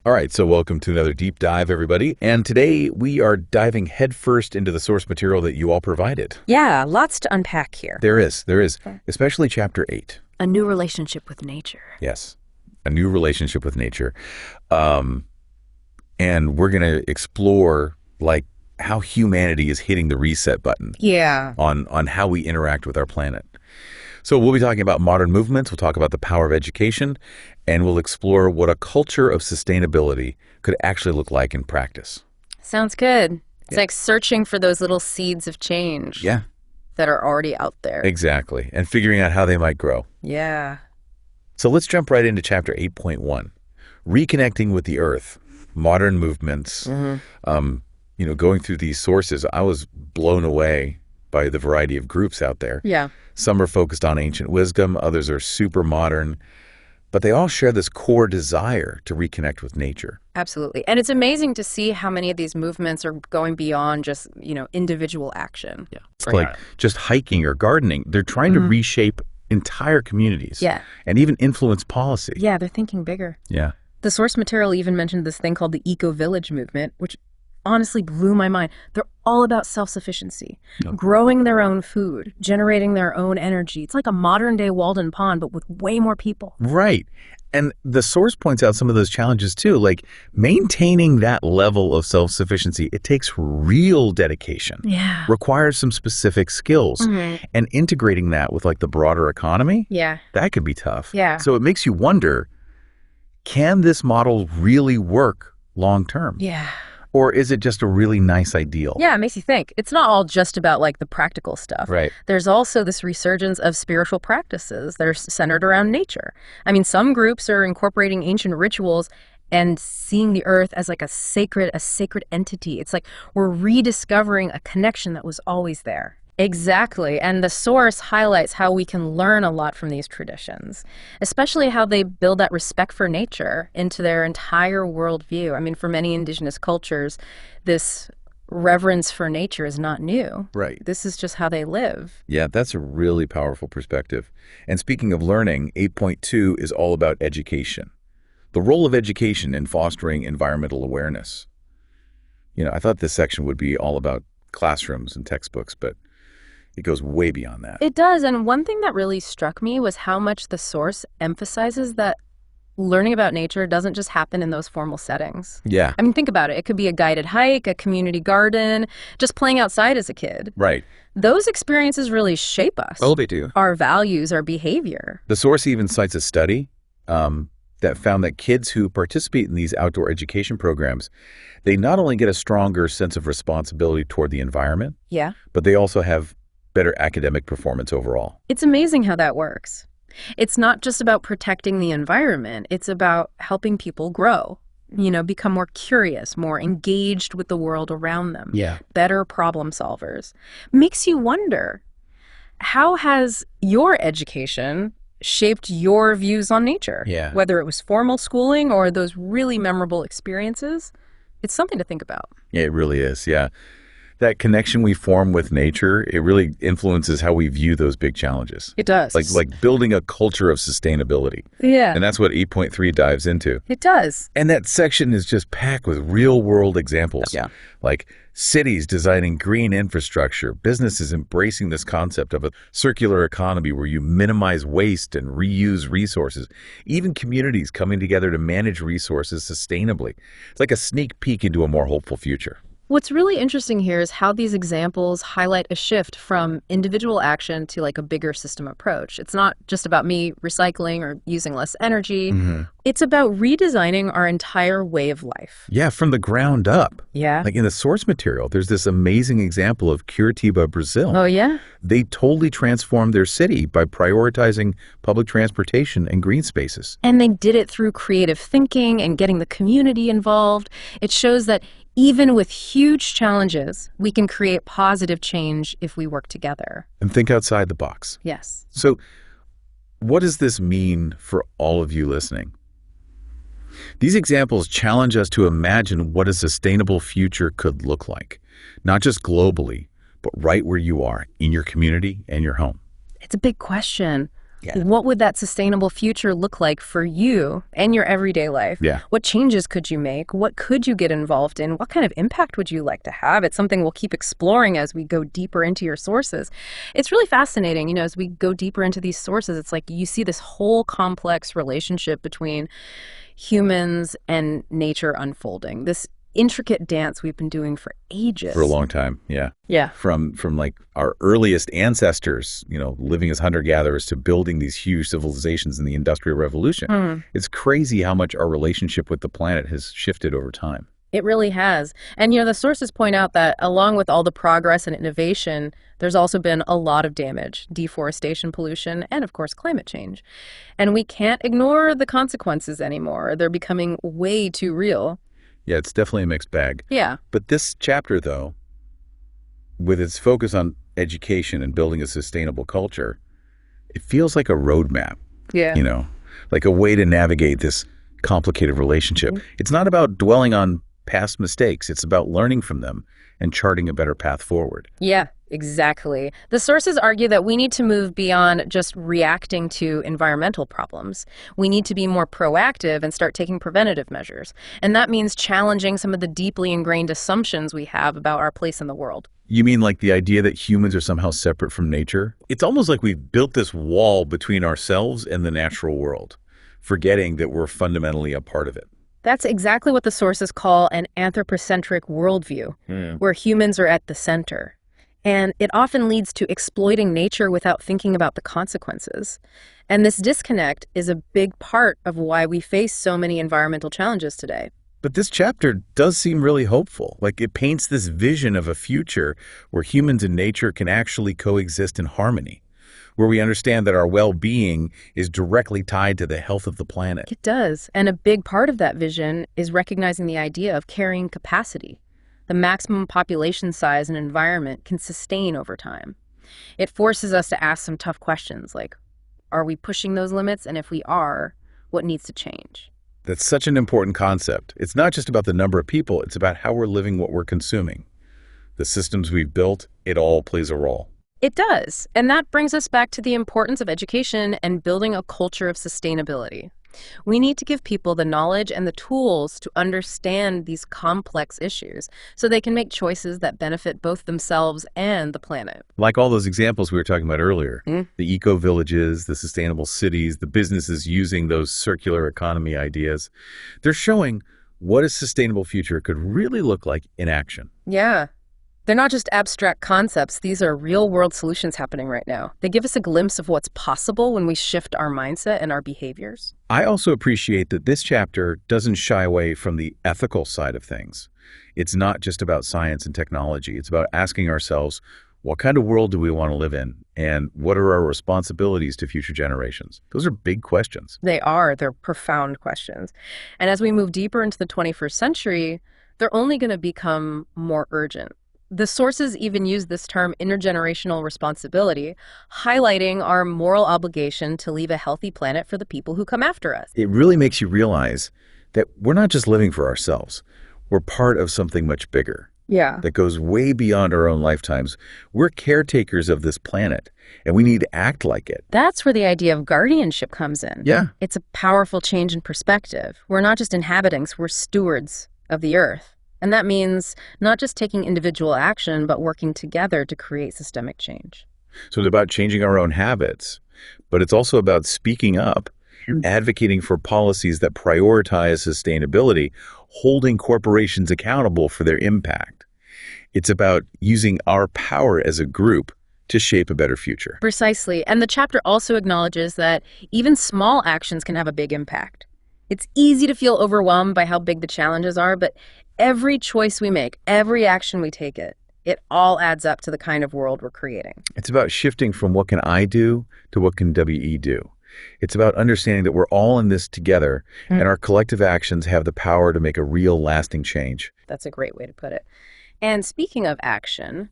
All right, so welcome to another deep dive, everybody. And today we are diving headfirst into the source material that you all provided. Yeah, lots to unpack here. There is, especially chapter 8. A new relationship with nature. Yes, a new relationship with nature. And we're going to explore like how humanity is hitting the reset button. Yeah. On how we interact with our planet. So we'll be talking about modern movements, we'll talk about the power of education, and we'll explore what a culture of sustainability could actually look like in practice. Sounds good. It's like searching for those little seeds of change that are already out there. Exactly. And figuring out how they might grow. Yeah. So let's jump right into chapter 8.1, reconnecting with the earth, modern movements. Going through these sources, I was blown away by the variety of groups out there. Yeah. Some are focused on ancient wisdom, others are super modern, but they all share this core desire to reconnect with nature. Absolutely. And it's amazing to see how many of these movements are going beyond just, individual action. Yeah. It's like just hiking or gardening. They're trying to reshape entire communities. Yeah. And even influence policy. Yeah, they're thinking bigger. Yeah. The source material even mentioned this thing called the eco-village movement, which honestly blew my mind. They're all about self-sufficiency, growing their own food, generating their own energy. It's like a modern-day Walden Pond, but with way more people. Right. And the source points out some of those challenges too, like maintaining that level of self-sufficiency. It takes real dedication. Yeah. Requires some specific skills. And integrating that with like the broader economy, that could be tough. Yeah. So it makes you wonder, can this model really work long term? Yeah. Or is it just a really nice ideal? Yeah, it makes you think. It's not all just about like the practical stuff. Right. There's also this resurgence of spiritual practices that are centered around nature. I mean, some groups are incorporating ancient rituals and seeing the earth as like a sacred entity. It's like we're rediscovering a connection that was always there. Exactly. And the source highlights how we can learn a lot from these traditions, especially how they build that respect for nature into their entire worldview. I mean, for many indigenous cultures, this reverence for nature is not new. Right. This is just how they live. Yeah, that's a really powerful perspective. And speaking of learning, 8.2 is all about education. The role of education in fostering environmental awareness. I thought this section would be all about classrooms and textbooks, but it goes way beyond that. It does. And one thing that really struck me was how much the source emphasizes that learning about nature doesn't just happen in those formal settings. Yeah. I mean, think about it. It could be a guided hike, a community garden, just playing outside as a kid. Right. Those experiences really shape us. Oh, they do. Our values, our behavior. The source even cites a study that found that kids who participate in these outdoor education programs, they not only get a stronger sense of responsibility toward the environment, but they also have better academic performance overall. It's amazing how that works. It's not just about protecting the environment. It's about helping people grow, become more curious, more engaged with the world around them. Yeah. Better problem solvers. Makes you wonder, how has your education shaped your views on nature? Yeah. Whether it was formal schooling or those really memorable experiences, it's something to think about. Yeah, it really is. Yeah. That connection we form with nature, it really influences how we view those big challenges. It does. Like building a culture of sustainability. Yeah. And that's what 8.3 dives into. It does. And that section is just packed with real world examples. Yeah. Like cities designing green infrastructure, businesses embracing this concept of a circular economy where you minimize waste and reuse resources, even communities coming together to manage resources sustainably. It's like a sneak peek into a more hopeful future. What's really interesting here is how these examples highlight a shift from individual action to like a bigger system approach. It's not just about me recycling or using less energy. It's about redesigning our entire way of life. Yeah, from the ground up. Yeah. Like in the source material, there's this amazing example of Curitiba, Brazil. Oh, yeah? They totally transformed their city by prioritizing public transportation and green spaces. And they did it through creative thinking and getting the community involved. It shows that even with huge challenges, we can create positive change if we work together. And think outside the box. Yes. So what does this mean for all of you listening? These examples challenge us to imagine what a sustainable future could look like, not just globally, but right where you are, in your community and your home. It's a big question. Yeah. What would that sustainable future look like for you and your everyday life? Yeah. What changes could you make? What could you get involved in? What kind of impact would you like to have? It's something we'll keep exploring as we go deeper into your sources. It's really fascinating, as we go deeper into these sources, it's like you see this whole complex relationship between humans and nature unfolding. This intricate dance we've been doing for ages. For a long time, yeah. Yeah. From like our earliest ancestors, living as hunter-gatherers to building these huge civilizations in the Industrial Revolution. It's crazy how much our relationship with the planet has shifted over time. It really has. And, the sources point out that along with all the progress and innovation, there's also been a lot of damage, deforestation, pollution, and of course, climate change. And we can't ignore the consequences anymore. They're becoming way too real. Yeah, it's definitely a mixed bag. Yeah. But this chapter, though, with its focus on education and building a sustainable culture, it feels like a roadmap. Yeah. Like a way to navigate this complicated relationship. It's not about dwelling on past mistakes. It's about learning from them and charting a better path forward. Yeah, exactly. The sources argue that we need to move beyond just reacting to environmental problems. We need to be more proactive and start taking preventative measures. And that means challenging some of the deeply ingrained assumptions we have about our place in the world. You mean like the idea that humans are somehow separate from nature? It's almost like we've built this wall between ourselves and the natural world, forgetting that we're fundamentally a part of it. That's exactly what the sources call an anthropocentric worldview, where humans are at the center. And it often leads to exploiting nature without thinking about the consequences. And this disconnect is a big part of why we face so many environmental challenges today. But this chapter does seem really hopeful. Like it paints this vision of a future where humans and nature can actually coexist in harmony, where we understand that our well-being is directly tied to the health of the planet. It does. And a big part of that vision is recognizing the idea of carrying capacity. The maximum population size an environment can sustain over time. It forces us to ask some tough questions like, are we pushing those limits? And if we are, what needs to change? That's such an important concept. It's not just about the number of people, it's about how we're living what we're consuming. The systems we've built, it all plays a role. It does. And that brings us back to the importance of education and building a culture of sustainability. We need to give people the knowledge and the tools to understand these complex issues so they can make choices that benefit both themselves and the planet. Like all those examples we were talking about earlier, the eco-villages, the sustainable cities, the businesses using those circular economy ideas, they're showing what a sustainable future could really look like in action. Yeah. They're not just abstract concepts. These are real-world solutions happening right now. They give us a glimpse of what's possible when we shift our mindset and our behaviors. I also appreciate that this chapter doesn't shy away from the ethical side of things. It's not just about science and technology. It's about asking ourselves, what kind of world do we want to live in? And what are our responsibilities to future generations? Those are big questions. They are. They're profound questions. And as we move deeper into the 21st century, they're only going to become more urgent. The sources even use this term intergenerational responsibility, highlighting our moral obligation to leave a healthy planet for the people who come after us. It really makes you realize that we're not just living for ourselves. We're part of something much bigger. Yeah. That goes way beyond our own lifetimes. We're caretakers of this planet, and we need to act like it. That's where the idea of guardianship comes in. Yeah. It's a powerful change in perspective. We're not just inhabitants, we're stewards of the earth. And that means not just taking individual action, but working together to create systemic change. So it's about changing our own habits, but it's also about speaking up, advocating for policies that prioritize sustainability, holding corporations accountable for their impact. It's about using our power as a group to shape a better future. Precisely. And the chapter also acknowledges that even small actions can have a big impact. It's easy to feel overwhelmed by how big the challenges are, but every choice we make, every action we take it all adds up to the kind of world we're creating. It's about shifting from what can I do to what can WE do. It's about understanding that we're all in this together and our collective actions have the power to make a real lasting change. That's a great way to put it. And speaking of action,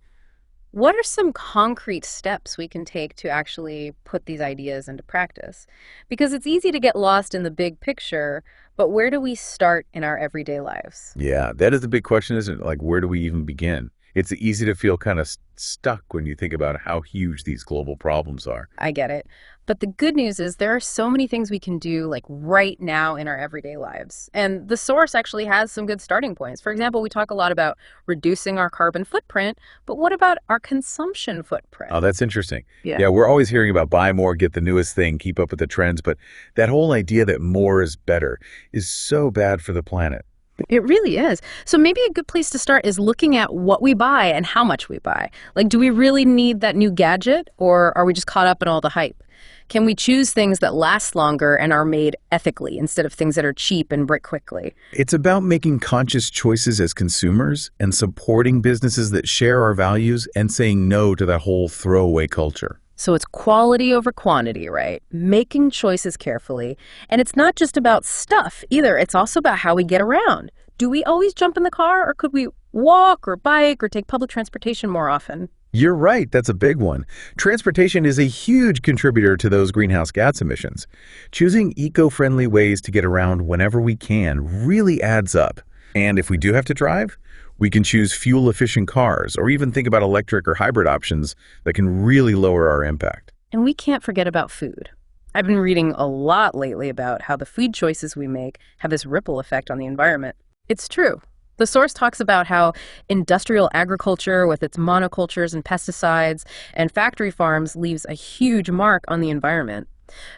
what are some concrete steps we can take to actually put these ideas into practice? Because it's easy to get lost in the big picture, but where do we start in our everyday lives? Yeah, that is the big question, isn't it? Like, where do we even begin? It's easy to feel kind of stuck when you think about how huge these global problems are. I get it. But the good news is there are so many things we can do like right now in our everyday lives. And the source actually has some good starting points. For example, we talk a lot about reducing our carbon footprint, but what about our consumption footprint? Oh, that's interesting. Yeah. Yeah, we're always hearing about buy more, get the newest thing, keep up with the trends, but that whole idea that more is better is so bad for the planet. It really is. So maybe a good place to start is looking at what we buy and how much we buy. Like, do we really need that new gadget, or are we just caught up in all the hype? Can we choose things that last longer and are made ethically instead of things that are cheap and break quickly? It's about making conscious choices as consumers and supporting businesses that share our values and saying no to that whole throwaway culture. So it's quality over quantity, right? Making choices carefully. And it's not just about stuff either. It's also about how we get around. Do we always jump in the car, or could we walk or bike or take public transportation more often? You're right, that's a big one. Transportation is a huge contributor to those greenhouse gas emissions. Choosing eco-friendly ways to get around whenever we can really adds up. And if we do have to drive, we can choose fuel-efficient cars or even think about electric or hybrid options that can really lower our impact. And we can't forget about food. I've been reading a lot lately about how the food choices we make have this ripple effect on the environment. It's true. The source talks about how industrial agriculture with its monocultures and pesticides and factory farms leaves a huge mark on the environment.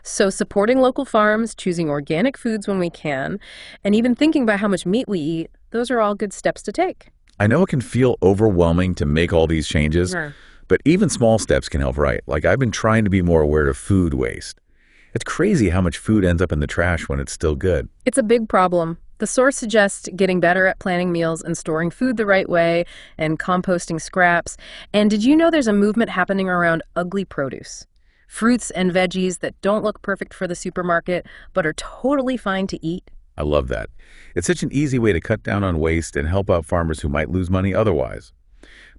So supporting local farms, choosing organic foods when we can, and even thinking about how much meat we eat, those are all good steps to take. I know it can feel overwhelming to make all these changes, but even small steps can help, right? Like I've been trying to be more aware of food waste. It's crazy how much food ends up in the trash when it's still good. It's a big problem. The source suggests getting better at planning meals and storing food the right way and composting scraps. And did you know there's a movement happening around ugly produce? Fruits and veggies that don't look perfect for the supermarket, but are totally fine to eat. I love that. It's such an easy way to cut down on waste and help out farmers who might lose money otherwise.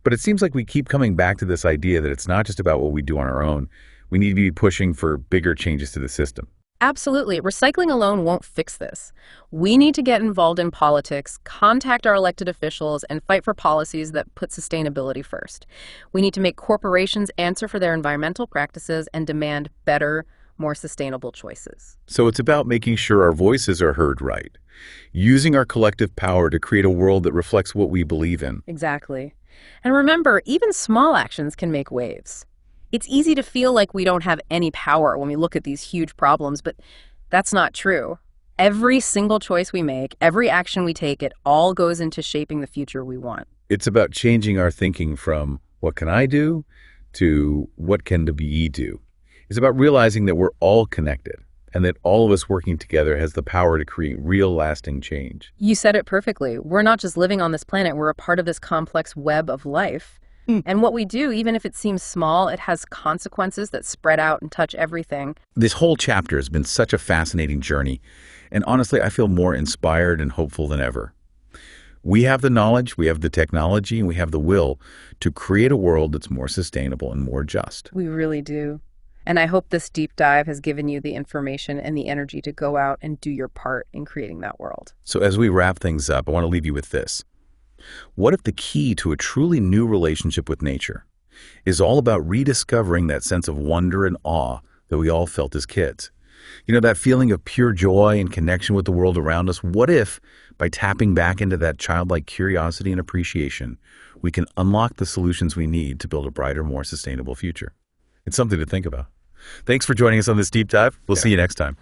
But it seems like we keep coming back to this idea that it's not just about what we do on our own. We need to be pushing for bigger changes to the system. Absolutely. Recycling alone won't fix this. We need to get involved in politics, contact our elected officials, and fight for policies that put sustainability first. We need to make corporations answer for their environmental practices and demand better, more sustainable choices. So it's about making sure our voices are heard right, using our collective power to create a world that reflects what we believe in. Exactly. And remember, even small actions can make waves. It's easy to feel like we don't have any power when we look at these huge problems, but that's not true. Every single choice we make, every action we take, it all goes into shaping the future we want. It's about changing our thinking from what can I do to what can the we do. It's about realizing that we're all connected and that all of us working together has the power to create real lasting change. You said it perfectly. We're not just living on this planet, we're a part of this complex web of life. And what we do, even if it seems small, it has consequences that spread out and touch everything. This whole chapter has been such a fascinating journey, and honestly, I feel more inspired and hopeful than ever. We have the knowledge, we have the technology, and we have the will to create a world that's more sustainable and more just. We really do. And I hope this deep dive has given you the information and the energy to go out and do your part in creating that world. So as we wrap things up, I want to leave you with this. What if the key to a truly new relationship with nature is all about rediscovering that sense of wonder and awe that we all felt as kids? You know, that feeling of pure joy and connection with the world around us. What if, by tapping back into that childlike curiosity and appreciation, we can unlock the solutions we need to build a brighter, more sustainable future? It's something to think about. Thanks for joining us on this deep dive. We'll see you next time.